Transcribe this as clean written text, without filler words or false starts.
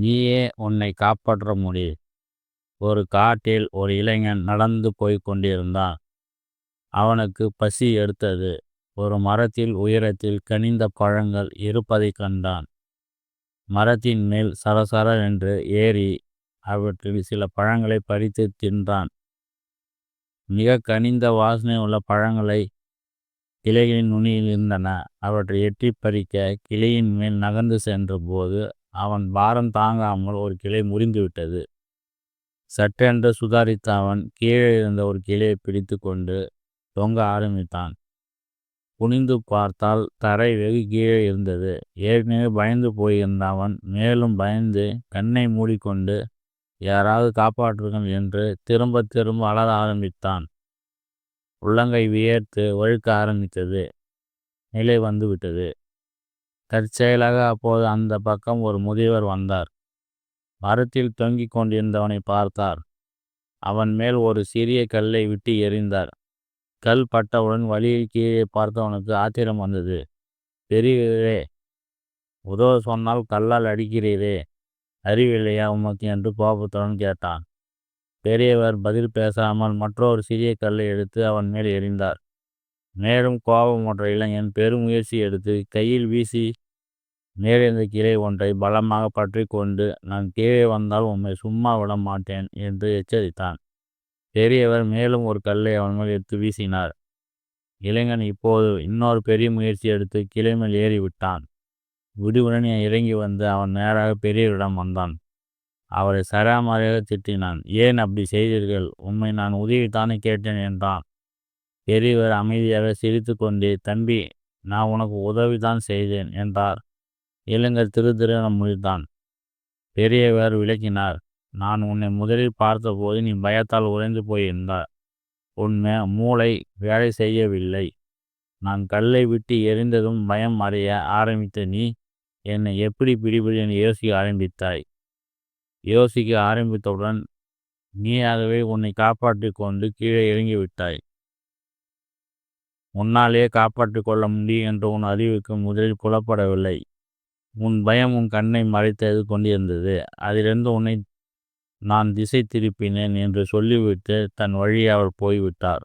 நீயே உன்னை காப்பாற்ற முடி. ஒரு காட்டில் ஒரு இளைஞன் நடந்து போய்க் கொண்டிருந்தான். அவனுக்கு பசி எடுத்தது. ஒரு மரத்தில் உயரத்தில் கனிந்த பழங்கள் இருப்பதைக் கண்டான். மரத்தின் மேல் சரசர என்று ஏறி அவற்றில் சில பழங்களை பறித்து தின்றான். மிக கனிந்த வாசனை உள்ள பழங்களை கிளைகளின் நுனியில் இருந்தன. அவற்றை எட்டி பறிக்க கிளையின் மேல் நகர்ந்து சென்ற போது அவன் பாரம் தாங்காமல் ஒரு கிளை முறிந்துவிட்டது. சட்டென்று சுதாரித்த அவன் கீழே இருந்த ஒரு கிளையை பிடித்து கொண்டு தொங்க ஆரம்பித்தான். குனிந்து பார்த்தால் தரை வெகு கீழே இருந்தது. ஏற்கனவே பயந்து போயிருந்த அவன் மேலும் பயந்து கண்ணை மூடிக்கொண்டு யாராவது காப்பாற்றுங்கள் என்று திரும்ப திரும்ப அலற ஆரம்பித்தான். உள்ளங்கை வியர்த்து வழுக்க ஆரம்பித்தது. நிலை வந்துவிட்டது. தற்செயலாக அப்போது அந்த பக்கம் ஒரு முதியவர் வந்தார். மரத்தில் தொங்கிக் கொண்டிருந்தவனை பார்த்தார். அவன் மேல் ஒரு சிறிய கல்லை விட்டு எறிந்தார். கல் பட்டவுடன் வழியில் கீழே பார்த்தவனுக்கு ஆத்திரம் வந்தது. பெரியவரே, உதவ சொன்னால் கல்லால் அடிக்கிறீரே, அறிவில்லையா உமக்கு என்று கோபத்துடன் கேட்டான். பெரியவர் பதில் பேசாமல் மற்றொரு சிறிய கல்லை எடுத்து அவன் மேல் எறிந்தார். மேலும் கோபமுற்ற இளைஞன் பெருமுயற்சி எடுத்து கையில் வீசி மேலிருந்த கிளை ஒன்றை பலமாக பற்றி கொண்டு, நான் கீழே வந்தால் உம்மை சும்மா விட மாட்டேன் என்று எச்சரித்தான். பெரியவர் மேலும் ஒரு கல்லை அவன் மேல் எடுத்து வீசினார். இளைஞன் இப்போது இன்னொரு பெரிய முயற்சி எடுத்து கிளை மேல் ஏறிவிட்டான். விடுவுடன் இறங்கி வந்து அவன் நேராக பெரியவரிடம் வந்தான். அவரை சராமாரியாக திட்டினான். ஏன் அப்படி செய்தீர்கள்? உம்மை நான் உதவித்தானே கேட்டேன் என்றான். பெரியவர் அமைதியாக சிரித்து கொண்டே, தம்பி, நான் உனக்கு உதவிதான் செய்தேன் என்றார். இளைஞர் திரு திருவென முழித்தான். பெரியவர் விளக்கினார். நான் உன்னை முதலில் பார்த்தபோது நீ பயத்தால் உறைந்து போயிருந்தார். உன் மூளை வேலை செய்யவில்லை. நான் கல்லை விட்டு எறிந்ததும் பயம் அறிய ஆரம்பித்த நீ என்னை எப்படி பிடிப்பது என்று யோசிக்க ஆரம்பித்தவுடன் நீயாகவே உன்னை காப்பாற்றி கொண்டு கீழே இறங்கிவிட்டாய். உன்னாலேயே காப்பாற்றி கொள்ள முடியும் என்று உன் அறிவுக்கு முதலில் புலப்படவில்லை. உன் பயம் உன் கண்ணை மறைத்தது கொண்டிருந்தது. அதிலிருந்து உன்னை நான் திசை திருப்பினேன் என்று சொல்லிவிட்டு தன் வழியே அவர் போய்விட்டார்.